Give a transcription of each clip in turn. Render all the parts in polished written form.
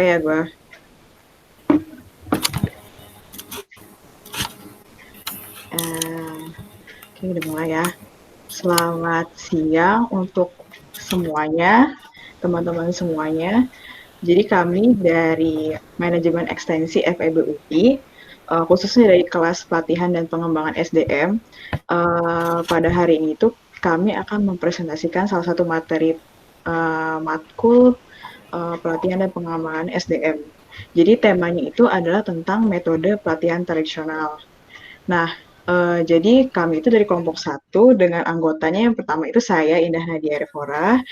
ya gue. Oke, udah mulai ya. Selamat siang untuk semuanya, teman-teman semuanya. Jadi kami dari Manajemen Ekstensi FEB UI, khususnya dari kelas pelatihan dan pengembangan SDM, pada hari ini tuh kami akan mempresentasikan salah satu materi matkul pelatihan dan pengembangan SDM. Jadi temanya itu adalah tentang metode pelatihan tradisional. Nah, jadi kami itu dari kelompok satu dengan anggotanya yang pertama itu saya, Indah Nadia Revora,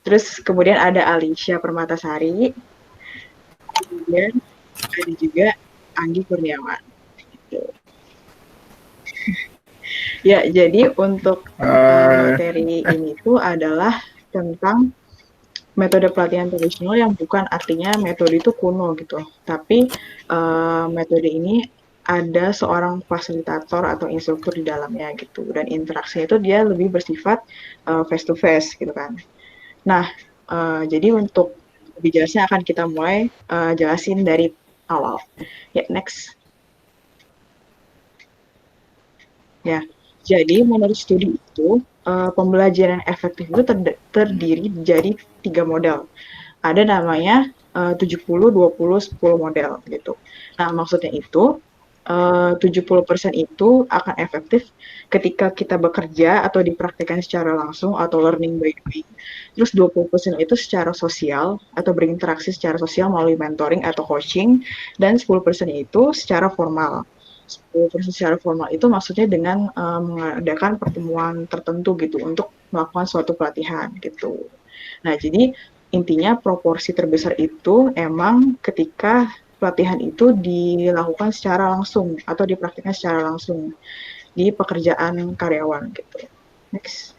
terus kemudian ada Alicia Permatasari, kemudian ada juga Anggi Kurniawan. Gitu. Ya, jadi untuk materi ini tuh adalah tentang metode pelatihan tradisional yang bukan artinya metode itu kuno gitu, tapi metode ini ada seorang fasilitator atau instruktur di dalamnya gitu, dan interaksinya itu dia lebih bersifat face to face gitu kan. Nah, jadi untuk lebih jelasnya akan kita mulai jelasin dari awal. Ya, next. Ya, jadi menurut studi itu pembelajaran efektif itu terdiri dari 3 model. Ada namanya 70, 20, 10 model gitu. Nah, maksudnya itu 70% itu akan efektif ketika kita bekerja atau dipraktikkan secara langsung atau learning by doing. Terus 20% itu secara sosial atau berinteraksi secara sosial melalui mentoring atau coaching, dan 10% itu secara formal. 10% secara formal itu maksudnya dengan mengadakan pertemuan tertentu gitu untuk melakukan suatu pelatihan gitu. Nah, jadi intinya proporsi terbesar itu emang ketika pelatihan itu dilakukan secara langsung atau dipraktikkan secara langsung di pekerjaan karyawan gitu. Next.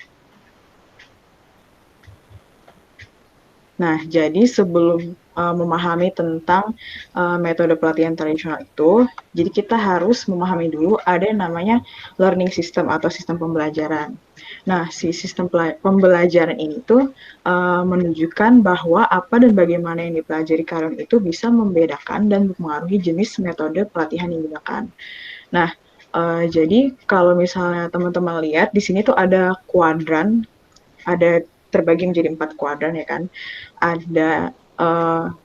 Nah, jadi sebelum memahami tentang metode pelatihan tradisional itu, jadi kita harus memahami dulu ada yang namanya learning system atau sistem pembelajaran. Nah, si sistem pembelajaran ini tuh menunjukkan bahwa apa dan bagaimana yang dipelajari karyawan itu bisa membedakan dan mempengaruhi jenis metode pelatihan yang digunakan. Nah, jadi kalau misalnya teman-teman lihat di sini tuh ada kuadran, ada terbagi menjadi 4 kuadran ya kan. Ada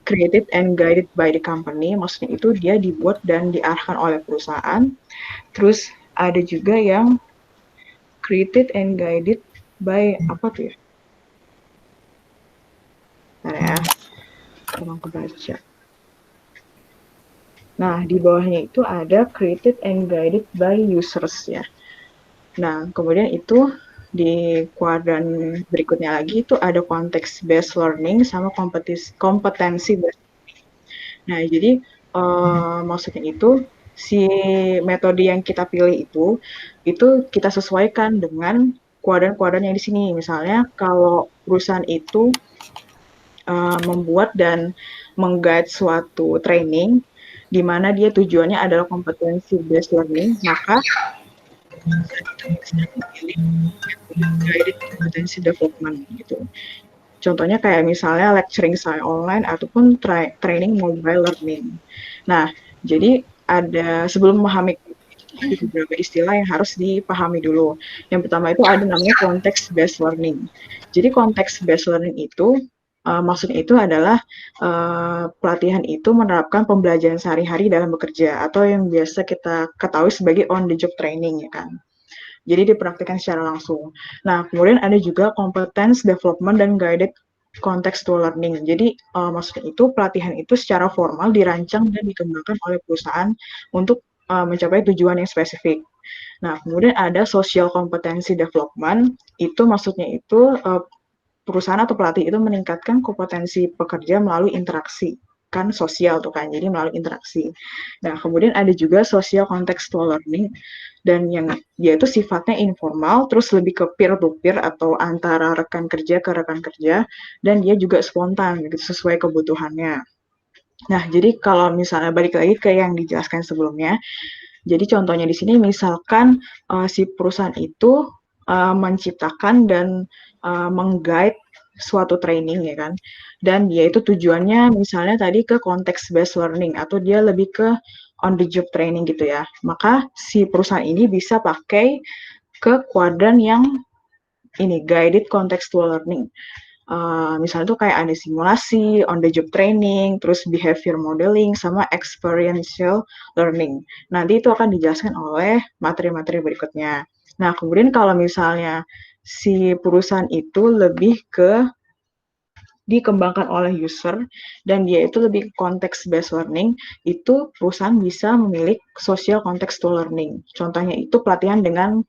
created and guided by the company, maksudnya itu dia dibuat dan diarahkan oleh perusahaan. Terus ada juga yang created and guided by apa tuh ya? Bentar ya, kurang kebaca. Nah, di bawahnya itu ada created and guided by users ya. Nah, kemudian itu di kuadran berikutnya lagi itu ada context based learning sama kompetensi based. Nah, jadi maksudnya itu si metode yang kita pilih itu kita sesuaikan dengan kuadran-kuadran yang di sini. Misalnya kalau perusahaan itu membuat dan mengguide suatu training di mana dia tujuannya adalah kompetensi based learning, maka guided competency development gitu. Contohnya kayak misalnya lecturing secara online ataupun training mobile learning. Nah, jadi ada sebelum memahami beberapa istilah yang harus dipahami dulu. Yang pertama itu ada namanya context based learning. Jadi context based learning itu maksudnya itu adalah pelatihan itu menerapkan pembelajaran sehari-hari dalam bekerja atau yang biasa kita ketahui sebagai on the job training ya kan. Jadi dipraktikkan secara langsung. Nah, kemudian ada juga competence development dan guided contextual learning. Jadi maksudnya itu pelatihan itu secara formal dirancang dan dikembangkan oleh perusahaan untuk mencapai tujuan yang spesifik. Nah, kemudian ada social competency development. Itu maksudnya itu perusahaan atau pelatih itu meningkatkan kompetensi pekerja melalui interaksi kan sosial tuh kan, jadi melalui interaksi. Nah, kemudian ada juga social contextual learning, dan yang dia itu sifatnya informal, terus lebih ke peer to peer atau antara rekan kerja ke rekan kerja, dan dia juga spontan gitu sesuai kebutuhannya. Nah, jadi kalau misalnya balik lagi ke yang dijelaskan sebelumnya, jadi contohnya di sini misalkan si perusahaan itu menciptakan dan mengguide suatu training ya kan, dan dia itu tujuannya misalnya tadi ke context based learning atau dia lebih ke on the job training gitu ya, maka si perusahaan ini bisa pakai ke kuadran yang ini guided contextual learning. Misalnya tuh kayak ada simulasi, on the job training, terus behavior modeling, sama experiential learning. Nanti itu akan dijelaskan oleh materi-materi berikutnya. Nah, kemudian kalau misalnya si perusahaan itu lebih ke dikembangkan oleh user dan dia itu lebih context based learning, itu perusahaan bisa memilih social contextual learning. Contohnya itu pelatihan dengan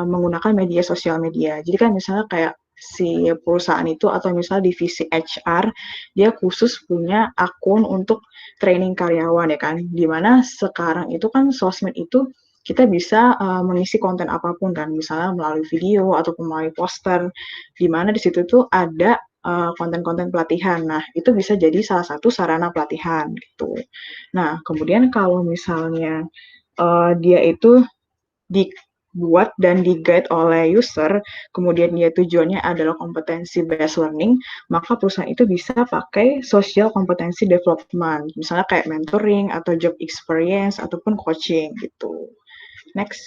menggunakan media sosial media. Jadi kan misalnya kayak si perusahaan itu atau misalnya divisi HR dia khusus punya akun untuk training karyawan ya kan. Dimana sekarang itu kan sosmed itu kita bisa mengisi konten apapun kan, misalnya melalui video ataupun melalui poster, di mana di situ tuh ada konten-konten pelatihan. Nah, itu bisa jadi salah satu sarana pelatihan gitu. Nah, kemudian kalau misalnya dia itu dibuat dan di-guide oleh user, kemudian dia tujuannya adalah kompetensi based learning, maka perusahaan itu bisa pakai social competency development, misalnya kayak mentoring atau job experience ataupun coaching gitu. Next.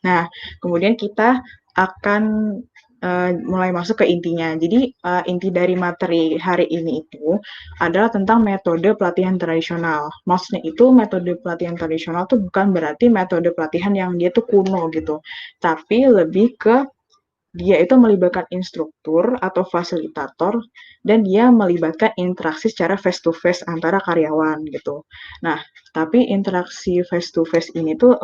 Nah, kemudian kita akan mulai masuk ke intinya. Jadi inti dari materi hari ini itu adalah tentang metode pelatihan tradisional. Maksudnya itu metode pelatihan tradisional tuh bukan berarti metode pelatihan yang dia tuh kuno gitu, tapi lebih ke dia itu melibatkan instruktur atau fasilitator dan dia melibatkan interaksi secara face to face antara karyawan gitu. Nah, tapi interaksi face to face ini tuh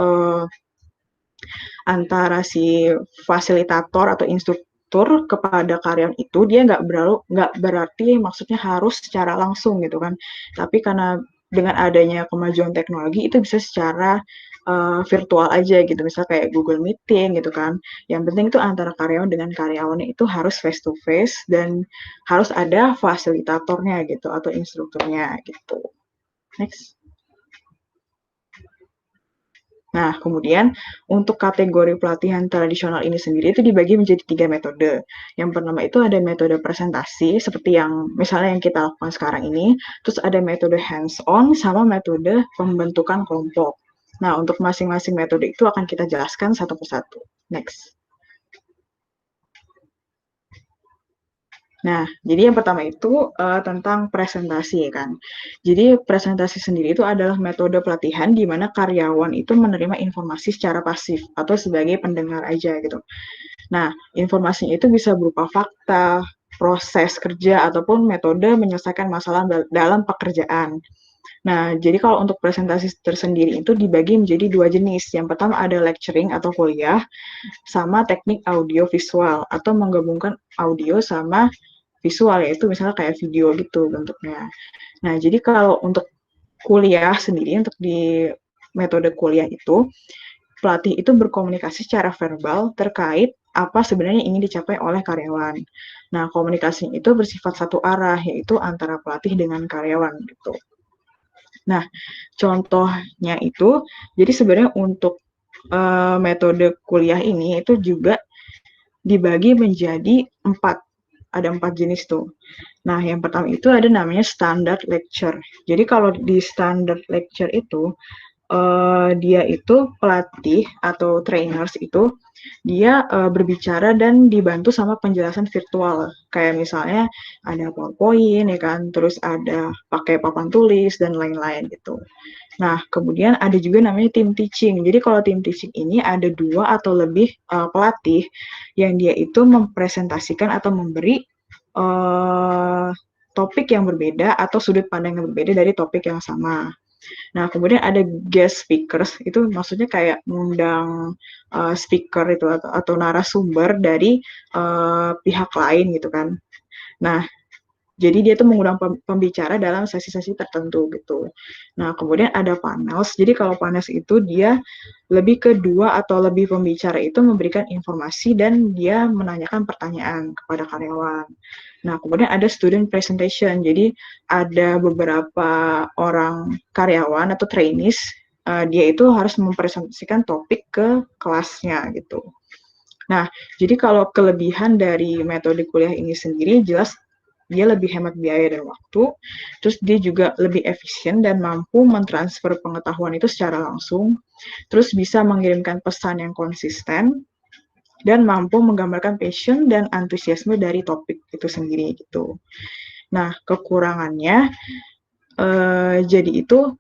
antara si fasilitator atau instruktur kepada karyawan itu dia nggak berarti maksudnya harus secara langsung gitu kan, tapi karena dengan adanya kemajuan teknologi itu bisa secara virtual aja gitu, misal kayak Google Meeting gitu kan. Yang penting itu antara karyawan dengan karyawannya itu harus face to face dan harus ada fasilitatornya gitu atau instrukturnya gitu. Next. Nah, kemudian untuk kategori pelatihan tradisional ini sendiri itu dibagi menjadi 3 metode. Yang pertama itu ada metode presentasi seperti yang misalnya yang kita lakukan sekarang ini, terus ada metode hands-on sama metode pembentukan kelompok. Nah, untuk masing-masing metode itu akan kita jelaskan satu persatu. Next. Nah, jadi yang pertama itu tentang presentasi ya kan. Jadi presentasi sendiri itu adalah metode pelatihan di mana karyawan itu menerima informasi secara pasif atau sebagai pendengar aja gitu. Nah, informasinya itu bisa berupa fakta, proses kerja ataupun metode menyelesaikan masalah dalam pekerjaan. Nah, jadi kalau untuk presentasi tersendiri itu dibagi menjadi 2 jenis. Yang pertama ada lecturing atau kuliah, sama teknik audio visual atau menggabungkan audio sama visual, yaitu misalnya kayak video gitu bentuknya. Nah, jadi kalau untuk kuliah sendiri, untuk di metode kuliah itu, pelatih itu berkomunikasi secara verbal terkait apa sebenarnya ingin dicapai oleh karyawan. Nah, komunikasi itu bersifat satu arah, yaitu antara pelatih dengan karyawan gitu. Nah, contohnya itu, jadi sebenarnya untuk metode kuliah ini itu juga dibagi menjadi 4. Ada 4 jenis tuh. Nah, yang pertama itu ada namanya standard lecture. Jadi kalau di standard lecture itu, dia itu pelatih atau trainers itu, dia berbicara dan dibantu sama penjelasan virtual. Kayak misalnya ada PowerPoint ya kan, terus ada pakai papan tulis dan lain-lain gitu. Nah, kemudian ada juga namanya team teaching. Jadi kalau team teaching ini ada 2 atau lebih pelatih yang dia itu mempresentasikan atau memberi topik yang berbeda atau sudut pandang yang berbeda dari topik yang sama. Nah, kemudian ada guest speakers, itu maksudnya kayak mengundang speaker itu atau narasumber dari pihak lain gitu kan. Nah, jadi dia tuh mengundang pembicara dalam sesi-sesi tertentu gitu. Nah, kemudian ada panels. Jadi kalau panels itu dia lebih ke 2 atau lebih pembicara itu memberikan informasi dan dia menanyakan pertanyaan kepada karyawan. Nah, kemudian ada student presentation. Jadi ada beberapa orang karyawan atau trainees, dia itu harus mempresentasikan topik ke kelasnya gitu. Nah, jadi kalau kelebihan dari metode kuliah ini sendiri jelas dia lebih hemat biaya dan waktu, terus dia juga lebih efisien dan mampu mentransfer pengetahuan itu secara langsung, terus bisa mengirimkan pesan yang konsisten, dan mampu menggambarkan passion dan antusiasme dari topik itu sendiri gitu. Nah, kekurangannya jadi itu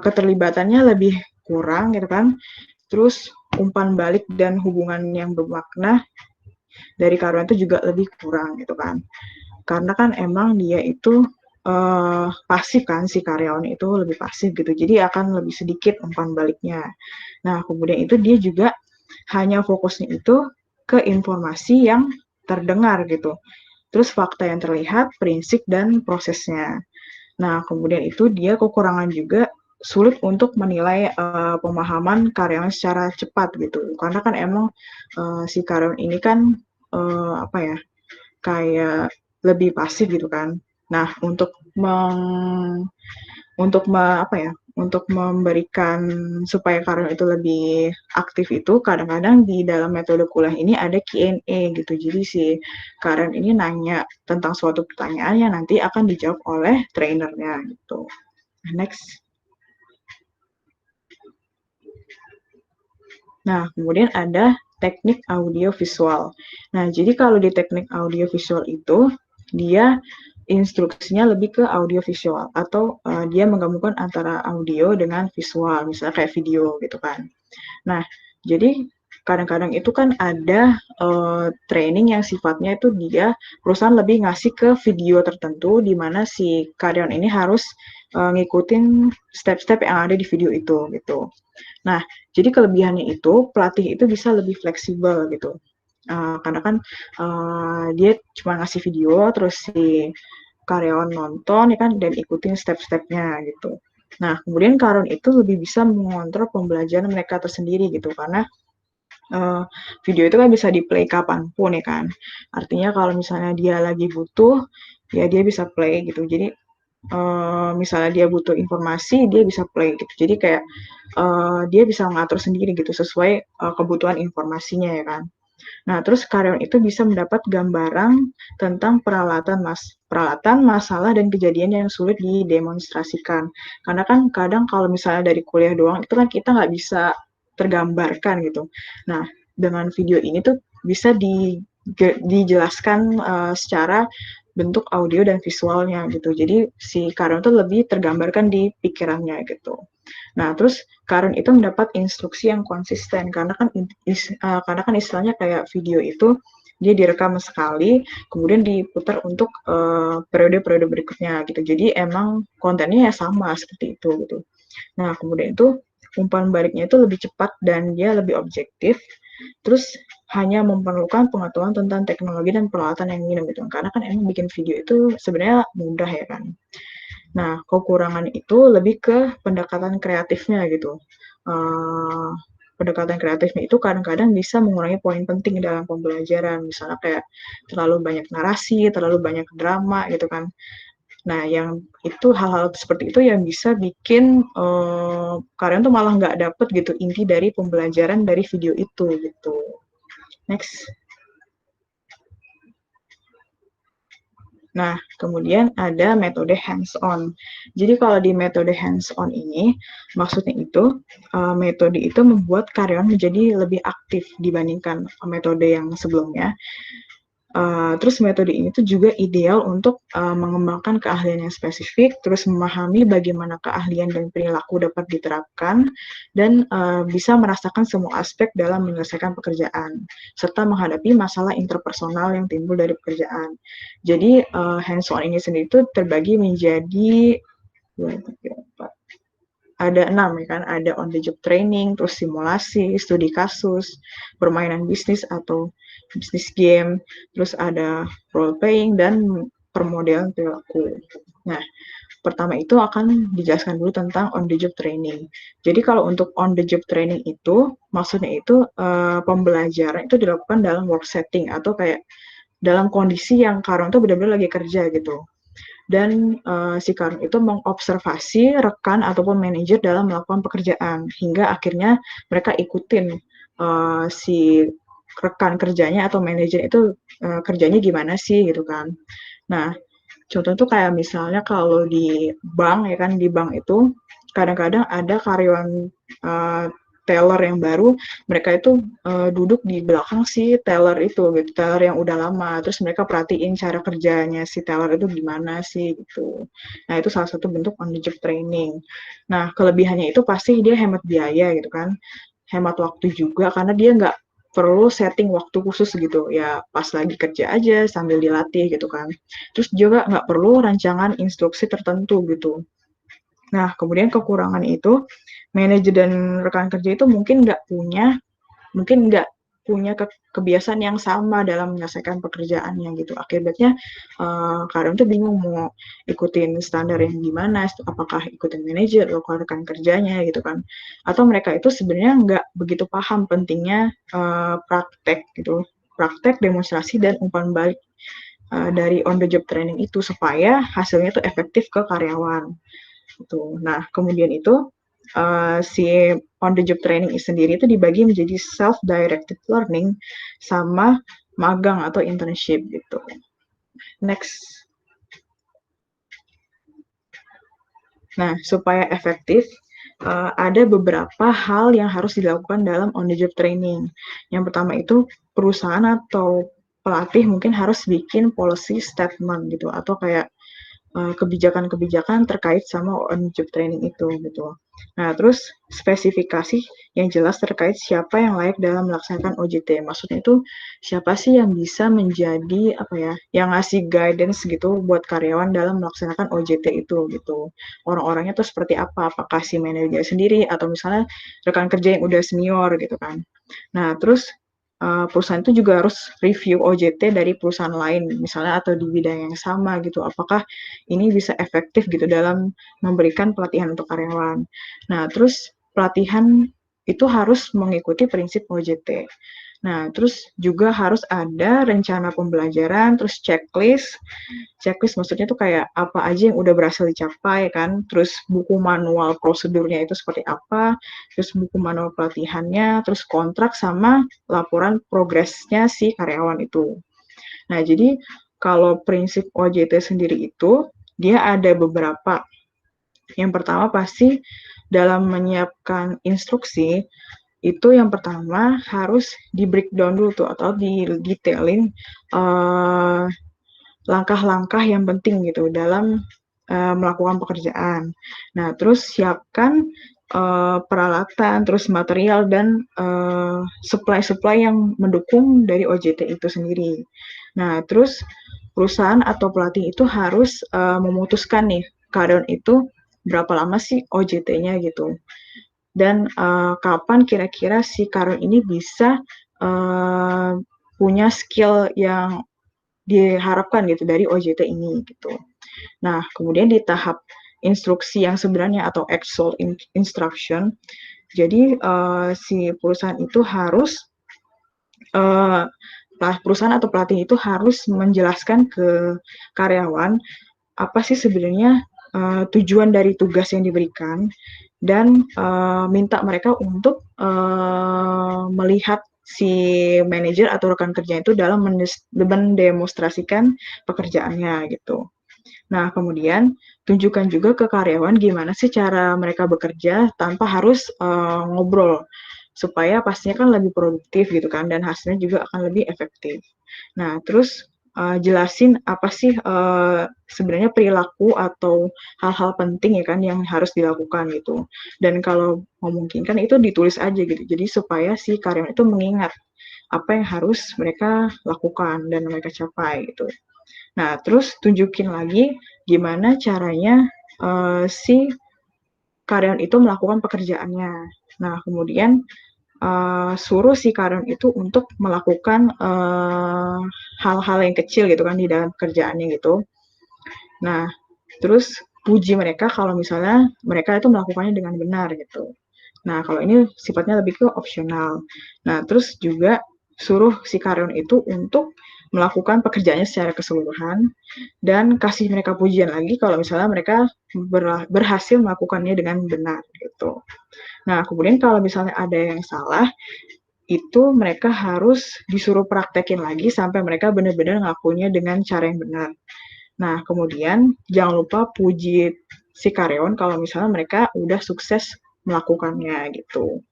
keterlibatannya lebih kurang gitu kan. Terus umpan balik dan hubungan yang bermakna dari karyawan itu juga lebih kurang gitu kan. Karena kan emang dia itu pasif kan, si karyawan itu lebih pasif gitu. Jadi akan lebih sedikit umpan baliknya. Nah, kemudian itu dia juga hanya fokusnya itu ke informasi yang terdengar gitu. Terus fakta yang terlihat, prinsip dan prosesnya. Nah, kemudian itu dia kekurangan juga sulit untuk menilai pemahaman karyawan secara cepat gitu. Karena kan emang si karyawan ini kan apa ya, kayak lebih pasif gitu kan. Nah, apa ya, untuk memberikan supaya karyawan itu lebih aktif itu kadang-kadang di dalam metode kuliah ini ada Q&A gitu. Jadi si karyawan ini nanya tentang suatu pertanyaan yang nanti akan dijawab oleh trainernya gitu. Next. Nah, kemudian ada teknik audio visual. Nah, jadi kalau di teknik audio visual itu, dia instruksinya lebih ke audio visual atau dia menggabungkan antara audio dengan visual, misalnya kayak video gitu kan. Nah, jadi kadang-kadang itu kan ada training yang sifatnya itu dia perusahaan lebih ngasih ke video tertentu di mana si karyawan ini harus ngikutin step-step yang ada di video itu gitu. Nah, jadi kelebihannya itu pelatih itu bisa lebih fleksibel gitu. Karena kan dia cuma ngasih video terus si karyawan nonton ya kan dan ikutin step-stepnya gitu. Nah, kemudian karyawan itu lebih bisa mengontrol pembelajaran mereka tersendiri gitu karena video itu kan bisa di-play kapanpun ya kan. Artinya kalau misalnya dia lagi butuh, ya dia bisa play gitu. Jadi misalnya dia butuh informasi, dia bisa play gitu. Jadi kayak dia bisa mengatur sendiri gitu sesuai kebutuhan informasinya ya kan. Nah, terus karyawan itu bisa mendapat gambaran tentang peralatan, masalah, dan kejadian yang sulit didemonstrasikan. Karena kan kadang kalau misalnya dari kuliah doang itu kan kita nggak bisa tergambarkan gitu. Nah, dengan video ini tuh bisa dijelaskan secara bentuk audio dan visualnya gitu. Jadi si karyawan tuh lebih tergambarkan di pikirannya gitu. Nah, terus Karen itu mendapat instruksi yang konsisten karena kan istilahnya kayak video itu dia direkam sekali, kemudian diputar untuk periode-periode berikutnya gitu. Jadi emang kontennya ya sama seperti itu gitu. Nah, kemudian itu umpan baliknya itu lebih cepat dan dia lebih objektif. Terus hanya memerlukan pengetahuan tentang teknologi dan peralatan yang minim gitu. Karena kan emang bikin video itu sebenarnya mudah ya kan. Nah, kekurangan itu lebih ke pendekatan kreatifnya gitu. Uh, Pendekatan kreatifnya itu kadang-kadang bisa mengurangi poin penting dalam pembelajaran, misalnya kayak terlalu banyak narasi, terlalu banyak drama gitu kan. Nah, yang itu hal-hal seperti itu yang bisa bikin kalian tuh malah nggak dapet gitu inti dari pembelajaran dari video itu gitu. Next. Nah, kemudian ada metode hands-on. Jadi kalau di metode hands-on ini, maksudnya itu metode itu membuat karyawan menjadi lebih aktif dibandingkan metode yang sebelumnya. Terus metode ini tuh juga ideal untuk mengembangkan keahlian yang spesifik, terus memahami bagaimana keahlian dan perilaku dapat diterapkan, dan bisa merasakan semua aspek dalam menyelesaikan pekerjaan, serta menghadapi masalah interpersonal yang timbul dari pekerjaan. Jadi hands-on ini sendiri itu terbagi menjadi ada 6 ya kan, ada on the job training, terus simulasi, studi kasus, permainan bisnis atau bisnis game, terus ada role playing dan permodelan perilaku. Nah, pertama itu akan dijelaskan dulu tentang on the job training. Jadi kalau untuk on the job training itu maksudnya itu pembelajaran itu dilakukan dalam work setting atau kayak dalam kondisi yang karyawan tuh benar-benar lagi kerja gitu. Dan si karyawan itu mengobservasi rekan ataupun manajer dalam melakukan pekerjaan hingga akhirnya mereka ikutin si rekan kerjanya atau manajer itu kerjanya gimana sih gitu kan. Nah, contoh tuh kayak misalnya kalau di bank ya kan, di bank itu kadang-kadang ada karyawan teller yang baru, mereka itu duduk di belakang si teller itu gitu, teller yang udah lama, terus mereka perhatiin cara kerjanya si teller itu gimana sih gitu. Nah itu salah satu bentuk on the job training. Nah kelebihannya itu pasti dia hemat biaya gitu kan, hemat waktu juga karena dia nggak perlu setting waktu khusus gitu ya, pas lagi kerja aja sambil dilatih gitu kan. Terus juga nggak perlu rancangan instruksi tertentu gitu. Nah kemudian kekurangan itu manajer dan rekan kerja itu mungkin nggak punya kebiasaan yang sama dalam menyelesaikan pekerjaannya gitu. Akibatnya kadang tuh bingung mau ikutin standar yang gimana, apakah ikutin manajer atau rekan kerjanya gitu kan. Atau mereka itu sebenarnya nggak begitu paham pentingnya praktek gitu. Praktek, demonstrasi, dan umpan balik dari on the job training itu supaya hasilnya tuh efektif ke karyawan. Gitu. Nah, kemudian itu si on the job training sendiri itu dibagi menjadi self directed learning sama magang atau internship gitu. Next. Nah, supaya efektif ada beberapa hal yang harus dilakukan dalam on the job training. Yang pertama itu perusahaan atau pelatih mungkin harus bikin policy statement gitu atau kayak kebijakan-kebijakan terkait sama on job training itu gitu. Nah, terus spesifikasi yang jelas terkait siapa yang layak dalam melaksanakan OJT. Maksudnya itu siapa sih yang bisa menjadi apa ya, yang ngasih guidance gitu buat karyawan dalam melaksanakan OJT itu gitu. Orang-orangnya tuh seperti apa? Apakah si manajer sendiri atau misalnya rekan kerja yang udah senior gitu kan. Nah, terus perusahaan itu juga harus review OJT dari perusahaan lain, misalnya atau di bidang yang sama gitu. Apakah ini bisa efektif gitu dalam memberikan pelatihan untuk karyawan. Nah, terus pelatihan itu harus mengikuti prinsip OJT. Nah, terus juga harus ada rencana pembelajaran, terus checklist. Checklist maksudnya tuh kayak apa aja yang udah berhasil dicapai kan, terus buku manual prosedurnya itu seperti apa, terus buku manual pelatihannya, terus kontrak sama laporan progresnya si karyawan itu. Nah, jadi kalau prinsip OJT sendiri itu dia ada beberapa. Yang pertama pasti dalam menyiapkan instruksi itu yang pertama harus di breakdown dulu tuh atau di detailin uh, langkah-langkah yang penting gitu dalam melakukan pekerjaan. Nah, terus siapkan peralatan, terus material dan supply-supply yang mendukung dari OJT itu sendiri. Nah, terus perusahaan atau pelatih itu harus memutuskan nih karyawan itu berapa lama sih OJT-nya gitu. Dan kapan kira-kira si karyawan ini bisa punya skill yang diharapkan gitu dari OJT ini gitu. Nah, kemudian di tahap instruksi yang sebenarnya atau actual instruction, jadi si perusahaan itu harus uh, perusahaan atau pelatih itu harus menjelaskan ke karyawan apa sih sebenarnya tujuan dari tugas yang diberikan dan minta mereka untuk melihat si manajer atau rekan kerja itu dalam mendemonstrasikan pekerjaannya gitu. Nah, kemudian tunjukkan juga ke karyawan gimana sih cara mereka bekerja tanpa harus ngobrol supaya pastinya kan lebih produktif gitu kan dan hasilnya juga akan lebih efektif. Nah, terus jelasin apa sih sebenarnya perilaku atau hal-hal penting ya kan yang harus dilakukan gitu. Dan kalau memungkinkan itu ditulis aja gitu. Jadi supaya si karyawan itu mengingat apa yang harus mereka lakukan dan mereka capai gitu. Nah, terus tunjukin lagi gimana caranya si karyawan itu melakukan pekerjaannya. Nah, kemudian suruh si karyawan itu untuk melakukan hal-hal yang kecil gitu kan di dalam pekerjaannya gitu. Nah, terus puji mereka kalau misalnya mereka itu melakukannya dengan benar gitu. Nah, kalau ini sifatnya lebih ke opsional. Nah, terus juga suruh si karyawan itu untuk melakukan pekerjaannya secara keseluruhan dan kasih mereka pujian lagi kalau misalnya mereka berhasil melakukannya dengan benar gitu. Nah, kemudian kalau misalnya ada yang salah, itu mereka harus disuruh praktekin lagi sampai mereka benar-benar ngakunya dengan cara yang benar. Nah, kemudian jangan lupa puji si karyawan kalau misalnya mereka udah sukses melakukannya gitu.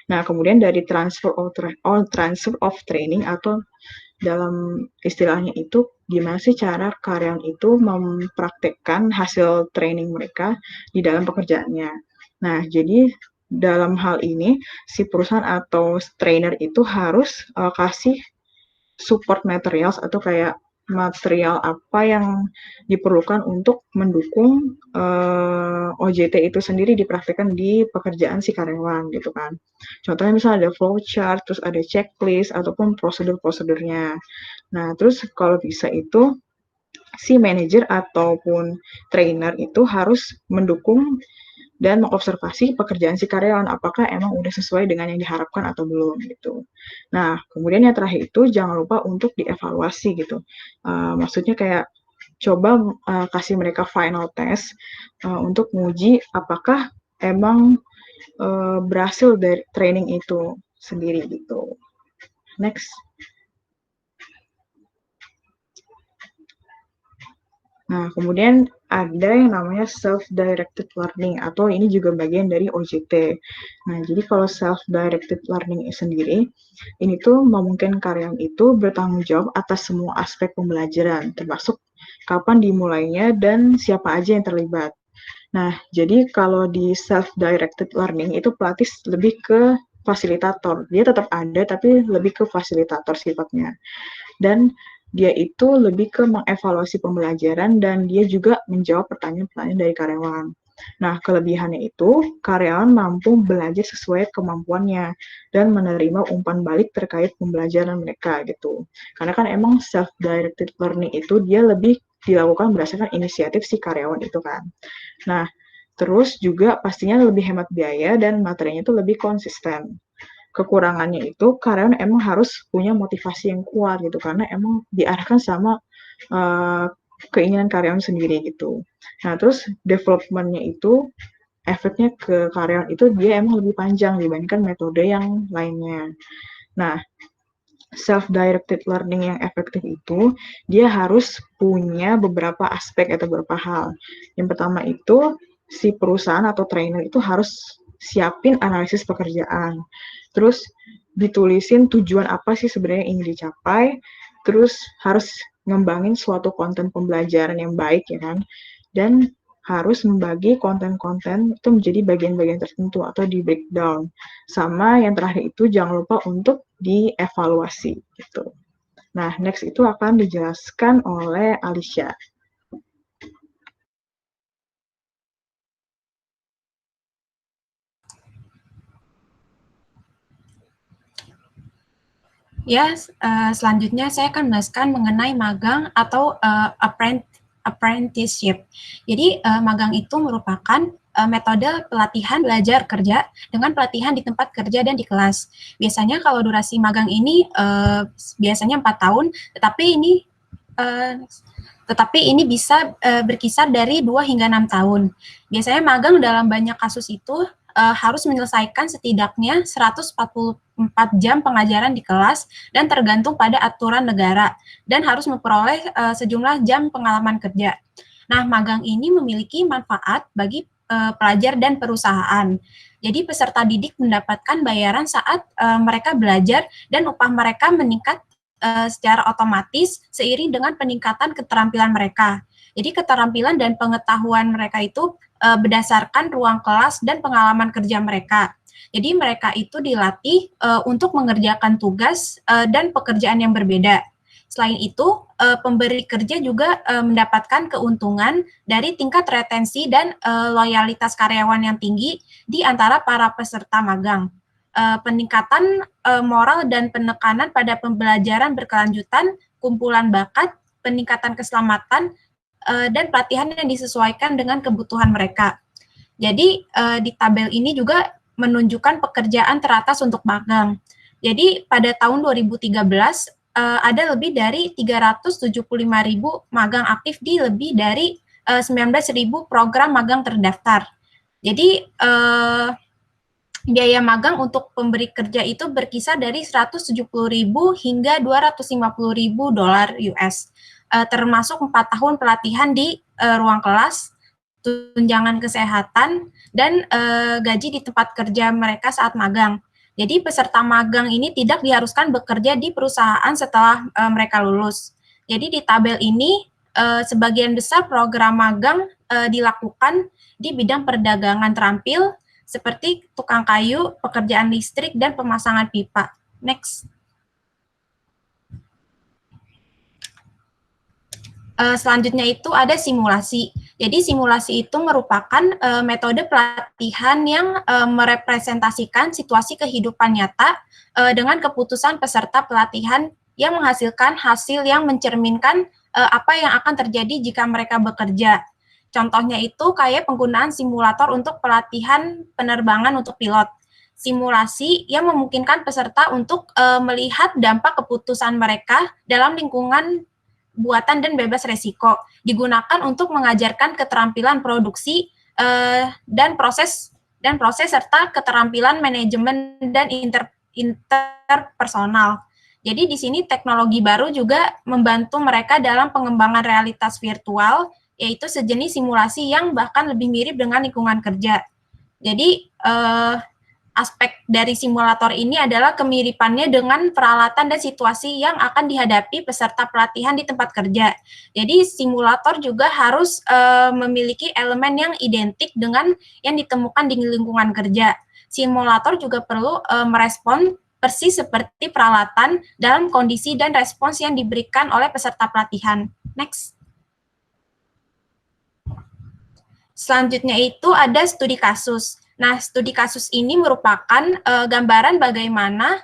Nah, kemudian dari transfer of training atau dalam istilahnya itu gimana sih cara karyawan itu mempraktekkan hasil training mereka di dalam pekerjaannya. Nah, jadi dalam hal ini si perusahaan atau trainer itu harus kasih support materials atau kayak material apa yang diperlukan untuk mendukung OJT itu sendiri dipraktikkan di pekerjaan si karyawan gitu kan. Contohnya misalnya ada flowchart, terus ada checklist ataupun prosedur-prosedurnya. Nah, terus kalau bisa itu si manajer ataupun trainer itu harus mendukung dan mengobservasi pekerjaan si karyawan apakah emang udah sesuai dengan yang diharapkan atau belum gitu. Nah, kemudian yang terakhir itu jangan lupa untuk dievaluasi gitu. Maksudnya kayak coba kasih mereka final test untuk menguji apakah emang berhasil dari training itu sendiri gitu. Next. Nah, kemudian ada yang namanya self-directed learning atau ini juga bagian dari OJT. Nah, jadi kalau self-directed learning sendiri, ini tuh memungkinkan karyawan itu bertanggung jawab atas semua aspek pembelajaran, termasuk kapan dimulainya dan siapa aja yang terlibat. Nah, jadi kalau di self-directed learning itu pelatih lebih ke fasilitator. Dia tetap ada, tapi lebih ke fasilitator sifatnya. Dan dia itu lebih ke mengevaluasi pembelajaran dan dia juga menjawab pertanyaan-pertanyaan dari karyawan. Nah, kelebihannya itu karyawan mampu belajar sesuai kemampuannya dan menerima umpan balik terkait pembelajaran mereka gitu. Karena kan emang self-directed learning itu dia lebih dilakukan berdasarkan inisiatif si karyawan itu kan. Nah, terus juga pastinya lebih hemat biaya dan materinya itu lebih konsisten. Kekurangannya itu karyawan emang harus punya motivasi yang kuat gitu karena emang diarahkan sama uh, keinginan karyawan sendiri gitu. Nah, terus development-nya itu efeknya ke karyawan itu dia emang lebih panjang dibandingkan metode yang lainnya. Nah, self-directed learning yang efektif itu dia harus punya beberapa aspek atau beberapa hal. Yang pertama itu si perusahaan atau trainer itu harus siapin analisis pekerjaan. Terus ditulisin tujuan apa sih sebenarnya yang ingin dicapai. Terus harus ngembangin suatu konten pembelajaran yang baik ya kan. Dan harus membagi konten-konten itu menjadi bagian-bagian tertentu atau di breakdown. Sama yang terakhir itu jangan lupa untuk dievaluasi gitu. Nah, next itu akan dijelaskan oleh Alicia. Ya, selanjutnya saya akan menjelaskan mengenai magang atau apprenticeship. Jadi, magang itu merupakan metode pelatihan belajar kerja dengan pelatihan di tempat kerja dan di kelas. Biasanya kalau durasi magang ini biasanya 4 tahun, tetapi ini bisa berkisar dari 2 hingga 6 tahun. Biasanya magang dalam banyak kasus itu harus menyelesaikan setidaknya 144 jam pengajaran di kelas dan tergantung pada aturan negara dan harus memperoleh sejumlah jam pengalaman kerja. Nah, magang ini memiliki manfaat bagi pelajar dan perusahaan. Jadi peserta didik mendapatkan bayaran saat mereka belajar dan upah mereka meningkat secara otomatis seiring dengan peningkatan keterampilan mereka. Jadi keterampilan dan pengetahuan mereka itu berdasarkan ruang kelas dan pengalaman kerja mereka. Jadi mereka itu dilatih untuk mengerjakan tugas dan pekerjaan yang berbeda. Selain itu, pemberi kerja juga mendapatkan keuntungan dari tingkat retensi dan loyalitas karyawan yang tinggi di antara para peserta magang. Peningkatan moral dan penekanan pada pembelajaran berkelanjutan, kumpulan bakat, peningkatan keselamatan, dan pelatihan yang disesuaikan dengan kebutuhan mereka. Jadi di tabel ini juga menunjukkan pekerjaan teratas untuk magang. Jadi pada tahun 2013 ada lebih dari 375.000 magang aktif di lebih dari 19.000 program magang terdaftar. Jadi biaya magang untuk pemberi kerja itu berkisar dari 170.000 hingga 250.000 dolar US, termasuk 4 tahun pelatihan di ruang kelas, tunjangan kesehatan, dan gaji di tempat kerja mereka saat magang. Jadi peserta magang ini tidak diharuskan bekerja di perusahaan setelah mereka lulus. Jadi di tabel ini sebagian besar program magang dilakukan di bidang perdagangan terampil, seperti tukang kayu, pekerjaan listrik, dan pemasangan pipa. Next. Selanjutnya itu ada simulasi. Jadi simulasi itu merupakan metode pelatihan yang merepresentasikan situasi kehidupan nyata dengan keputusan peserta pelatihan yang menghasilkan hasil yang mencerminkan apa yang akan terjadi jika mereka bekerja. Contohnya itu kayak penggunaan simulator untuk pelatihan penerbangan untuk pilot. Simulasi yang memungkinkan peserta untuk melihat dampak keputusan mereka dalam lingkungan buatan dan bebas resiko, digunakan untuk mengajarkan keterampilan produksi dan proses serta keterampilan manajemen dan interpersonal. Jadi di sini teknologi baru juga membantu mereka dalam pengembangan realitas virtual, yaitu sejenis simulasi yang bahkan lebih mirip dengan lingkungan kerja. Jadi aspek dari simulator ini adalah kemiripannya dengan peralatan dan situasi yang akan dihadapi peserta pelatihan di tempat kerja. Jadi simulator juga harus memiliki elemen yang identik dengan yang ditemukan di lingkungan kerja. Simulator juga perlu merespon persis seperti peralatan dalam kondisi dan respons yang diberikan oleh peserta pelatihan. Next. Selanjutnya itu ada studi kasus. Nah, studi kasus ini merupakan gambaran bagaimana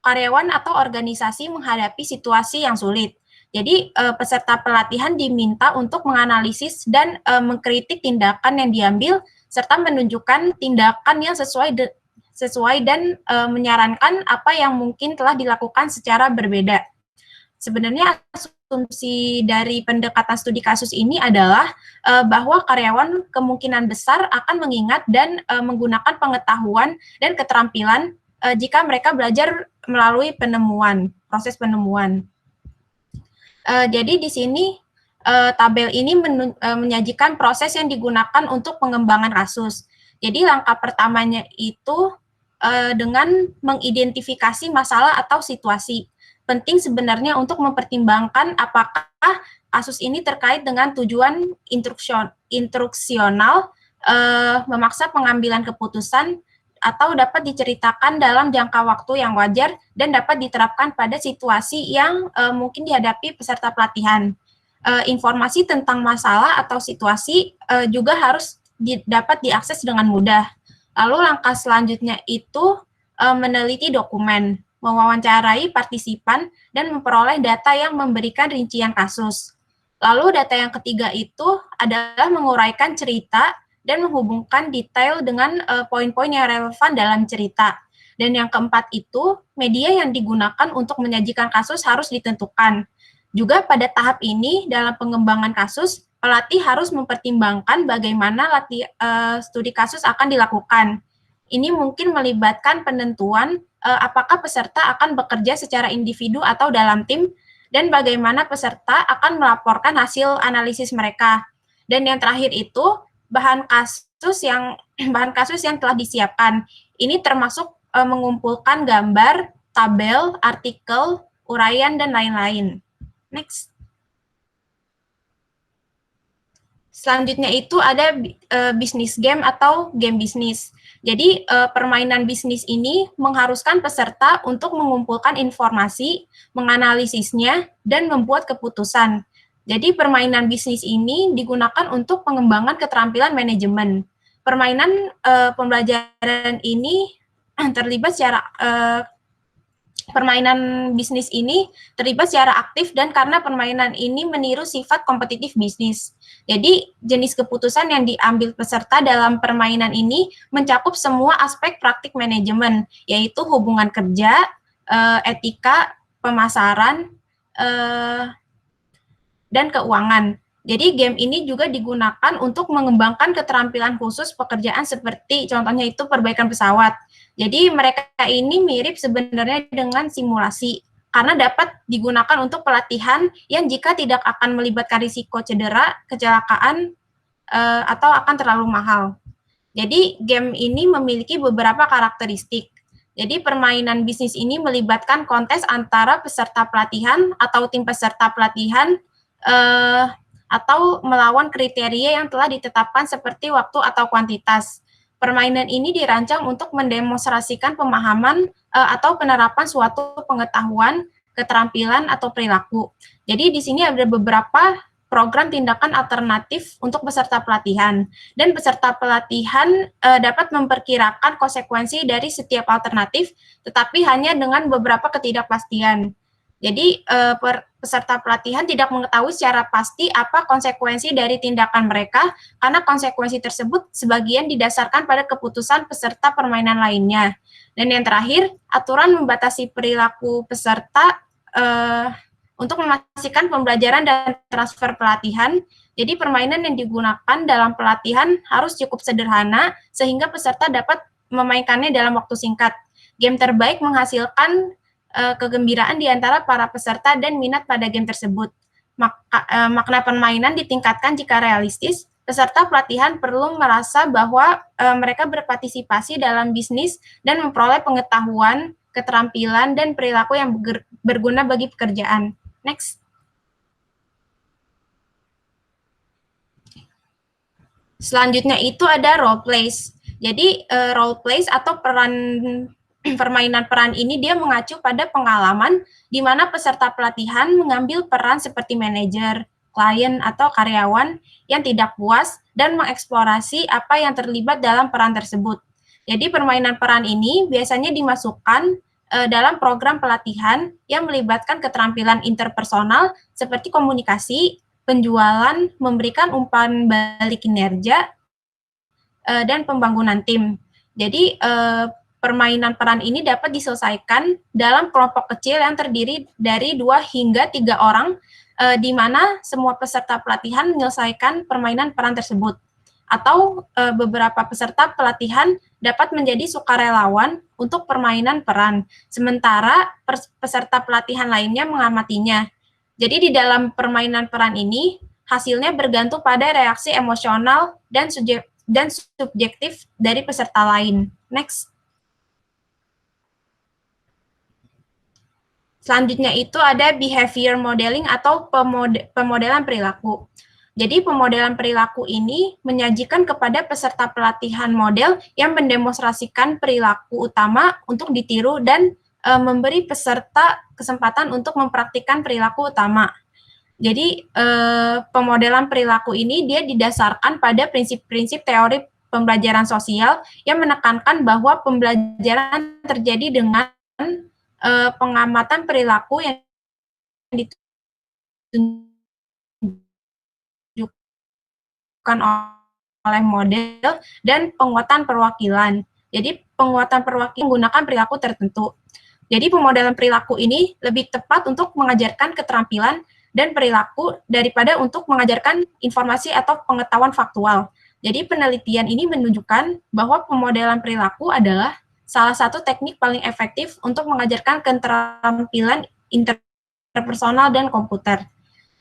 karyawan atau organisasi menghadapi situasi yang sulit. Jadi, peserta pelatihan diminta untuk menganalisis dan mengkritik tindakan yang diambil, serta menunjukkan tindakan yang sesuai dan menyarankan apa yang mungkin telah dilakukan secara berbeda. Sebenarnya asumsi dari pendekatan studi kasus ini adalah bahwa karyawan kemungkinan besar akan mengingat dan menggunakan pengetahuan dan keterampilan jika mereka belajar melalui proses penemuan. Jadi di sini tabel ini menyajikan proses yang digunakan untuk pengembangan kasus. Jadi langkah pertamanya itu dengan mengidentifikasi masalah atau situasi. Penting sebenarnya untuk mempertimbangkan apakah kasus ini terkait dengan tujuan instruksional, memaksa pengambilan keputusan, atau dapat diceritakan dalam jangka waktu yang wajar dan dapat diterapkan pada situasi yang mungkin dihadapi peserta pelatihan. Informasi tentang masalah atau situasi juga harus dapat diakses dengan mudah. Lalu langkah selanjutnya itu meneliti dokumen, mewawancarai partisipan, dan memperoleh data yang memberikan rincian kasus. Lalu data yang ketiga itu adalah menguraikan cerita dan menghubungkan detail dengan poin-poin yang relevan dalam cerita. Dan yang keempat itu, media yang digunakan untuk menyajikan kasus harus ditentukan. Juga pada tahap ini, dalam pengembangan kasus, pelatih harus mempertimbangkan bagaimana studi kasus akan dilakukan. Ini mungkin melibatkan penentuan apakah peserta akan bekerja secara individu atau dalam tim, dan bagaimana peserta akan melaporkan hasil analisis mereka. Dan yang terakhir itu, bahan kasus yang telah disiapkan. Ini termasuk mengumpulkan gambar, tabel, artikel, uraian, dan lain-lain. Next. Selanjutnya itu ada bisnis game atau game bisnis. Jadi permainan bisnis ini mengharuskan peserta untuk mengumpulkan informasi, menganalisisnya, dan membuat keputusan. Jadi permainan bisnis ini digunakan untuk pengembangan keterampilan manajemen. Permainan pembelajaran ini terlibat secara permainan bisnis ini terlibat secara aktif dan karena permainan ini meniru sifat kompetitif bisnis. Jadi, jenis keputusan yang diambil peserta dalam permainan ini mencakup semua aspek praktik manajemen, yaitu hubungan kerja, etika, pemasaran, dan keuangan. Jadi game ini juga digunakan untuk mengembangkan keterampilan khusus pekerjaan seperti contohnya itu perbaikan pesawat. Jadi mereka ini mirip sebenarnya dengan simulasi karena dapat digunakan untuk pelatihan yang jika tidak akan melibatkan risiko cedera, kecelakaan, atau akan terlalu mahal. Jadi game ini memiliki beberapa karakteristik. Jadi permainan bisnis ini melibatkan kontes antara peserta pelatihan atau tim peserta pelatihan atau melawan kriteria yang telah ditetapkan seperti waktu atau kuantitas. Permainan ini dirancang untuk mendemonstrasikan pemahaman atau penerapan suatu pengetahuan, keterampilan, atau perilaku. Jadi di sini ada beberapa program tindakan alternatif untuk peserta pelatihan. Dan peserta pelatihan dapat memperkirakan konsekuensi dari setiap alternatif, tetapi hanya dengan beberapa ketidakpastian. Jadi peserta pelatihan tidak mengetahui secara pasti apa konsekuensi dari tindakan mereka, karena konsekuensi tersebut sebagian didasarkan pada keputusan peserta permainan lainnya. Dan yang terakhir, aturan membatasi perilaku peserta untuk memastikan pembelajaran dan transfer pelatihan. Jadi permainan yang digunakan dalam pelatihan harus cukup sederhana, sehingga peserta dapat memainkannya dalam waktu singkat. Game terbaik menghasilkan kegembiraan di antara para peserta dan minat pada game tersebut. Makna permainan ditingkatkan jika realistis. Peserta pelatihan perlu merasa bahwa mereka berpartisipasi dalam bisnis dan memperoleh pengetahuan, keterampilan, dan perilaku yang berguna bagi pekerjaan. Next. Selanjutnya itu ada role plays. Jadi role plays atau permainan peran ini dia mengacu pada pengalaman di mana peserta pelatihan mengambil peran seperti manajer, klien, atau karyawan yang tidak puas dan mengeksplorasi apa yang terlibat dalam peran tersebut. Jadi permainan peran ini biasanya dimasukkan dalam program pelatihan yang melibatkan keterampilan interpersonal seperti komunikasi, penjualan, memberikan umpan balik kinerja, dan pembangunan tim. Jadi permainan peran ini dapat diselesaikan dalam kelompok kecil yang terdiri dari 2 hingga 3 orang, di mana semua peserta pelatihan menyelesaikan permainan peran tersebut. Atau beberapa peserta pelatihan dapat menjadi sukarelawan untuk permainan peran, sementara peserta pelatihan lainnya mengamatinya. Jadi di dalam permainan peran ini, hasilnya bergantung pada reaksi emosional dan subjektif dari peserta lain. Next. Selanjutnya itu ada behavior modeling atau pemodelan perilaku. Jadi pemodelan perilaku ini menyajikan kepada peserta pelatihan model yang mendemonstrasikan perilaku utama untuk ditiru dan memberi peserta kesempatan untuk mempraktikkan perilaku utama. Jadi pemodelan perilaku ini dia didasarkan pada prinsip-prinsip teori pembelajaran sosial yang menekankan bahwa pembelajaran terjadi dengan pengamatan perilaku yang ditunjukkan oleh model dan penguatan perwakilan. Jadi penguatan perwakilan menggunakan perilaku tertentu. Jadi pemodelan perilaku ini lebih tepat untuk mengajarkan keterampilan dan perilaku daripada untuk mengajarkan informasi atau pengetahuan faktual. Jadi penelitian ini menunjukkan bahwa pemodelan perilaku adalah salah satu teknik paling efektif untuk mengajarkan keterampilan interpersonal dan komputer.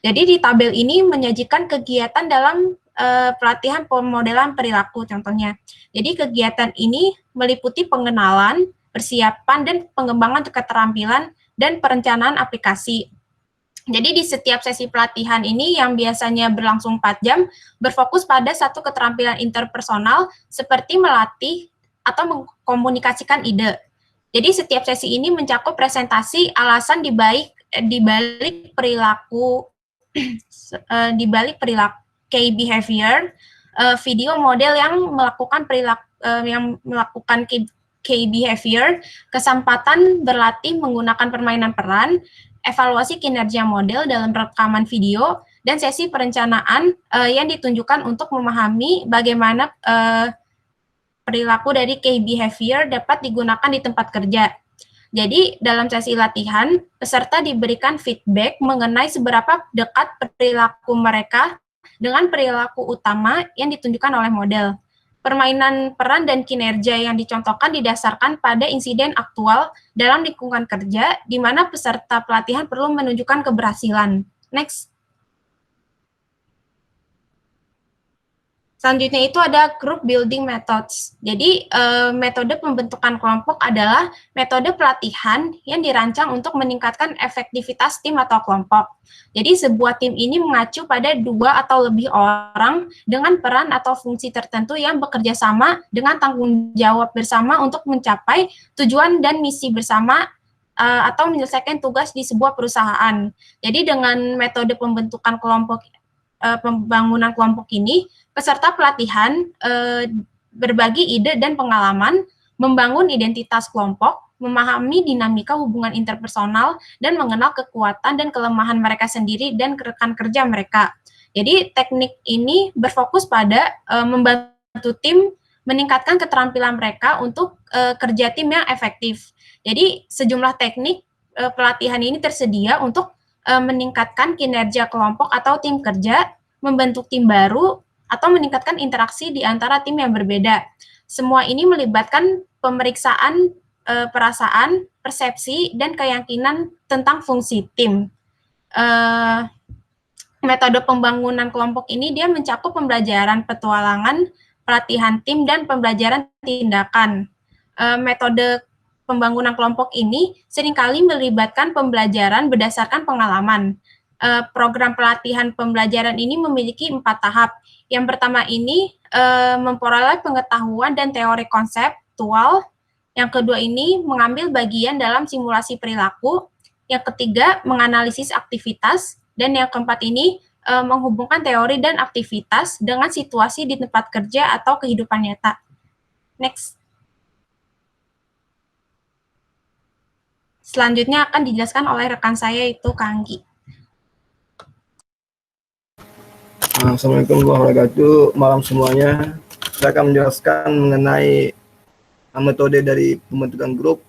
Jadi di tabel ini menyajikan kegiatan dalam pelatihan pemodelan perilaku contohnya. Jadi kegiatan ini meliputi pengenalan, persiapan, dan pengembangan keterampilan dan perencanaan aplikasi. Jadi di setiap sesi pelatihan ini yang biasanya berlangsung 4 jam, berfokus pada satu keterampilan interpersonal seperti melatih atau mengkomunikasikan ide. Jadi setiap sesi ini mencakup presentasi alasan dibalik perilaku key behavior, video model yang melakukan key behavior, kesempatan berlatih menggunakan permainan peran, evaluasi kinerja model dalam rekaman video, dan sesi perencanaan yang ditunjukkan untuk memahami bagaimana perilaku dari key behavior dapat digunakan di tempat kerja. Jadi, dalam sesi latihan, peserta diberikan feedback mengenai seberapa dekat perilaku mereka dengan perilaku utama yang ditunjukkan oleh model. Permainan peran dan kinerja yang dicontohkan didasarkan pada insiden aktual dalam lingkungan kerja, di mana peserta pelatihan perlu menunjukkan keberhasilan. Next. Selanjutnya itu ada group building methods. Jadi, metode pembentukan kelompok adalah metode pelatihan yang dirancang untuk meningkatkan efektivitas tim atau kelompok. Jadi, sebuah tim ini mengacu pada 2 atau lebih orang dengan peran atau fungsi tertentu yang bekerja sama dengan tanggung jawab bersama untuk mencapai tujuan dan misi bersama atau menyelesaikan tugas di sebuah perusahaan. Jadi, dengan metode pembentukan kelompok pembangunan kelompok ini, peserta pelatihan berbagi ide dan pengalaman, membangun identitas kelompok, memahami dinamika hubungan interpersonal, dan mengenal kekuatan dan kelemahan mereka sendiri dan rekan kerja mereka. Jadi teknik ini berfokus pada membantu tim meningkatkan keterampilan mereka untuk kerja tim yang efektif. Jadi sejumlah teknik pelatihan ini tersedia untuk meningkatkan kinerja kelompok atau tim kerja, membentuk tim baru, atau meningkatkan interaksi di antara tim yang berbeda. Semua ini melibatkan pemeriksaan perasaan, persepsi, dan keyakinan tentang fungsi tim. Metode pembangunan kelompok ini dia mencakup pembelajaran petualangan, pelatihan tim, dan pembelajaran tindakan. Metode pembangunan kelompok ini seringkali melibatkan pembelajaran berdasarkan pengalaman. Program pelatihan pembelajaran ini memiliki 4 tahap. Yang pertama ini memperoleh pengetahuan dan teori konseptual. Yang kedua ini mengambil bagian dalam simulasi perilaku. Yang ketiga menganalisis aktivitas. Dan yang keempat ini menghubungkan teori dan aktivitas dengan situasi di tempat kerja atau kehidupan nyata. Next. Selanjutnya akan dijelaskan oleh rekan saya, itu Kak Anggi. Assalamualaikum warahmatullahi wabarakatuh. Malam semuanya. Saya akan menjelaskan mengenai metode dari pembentukan grup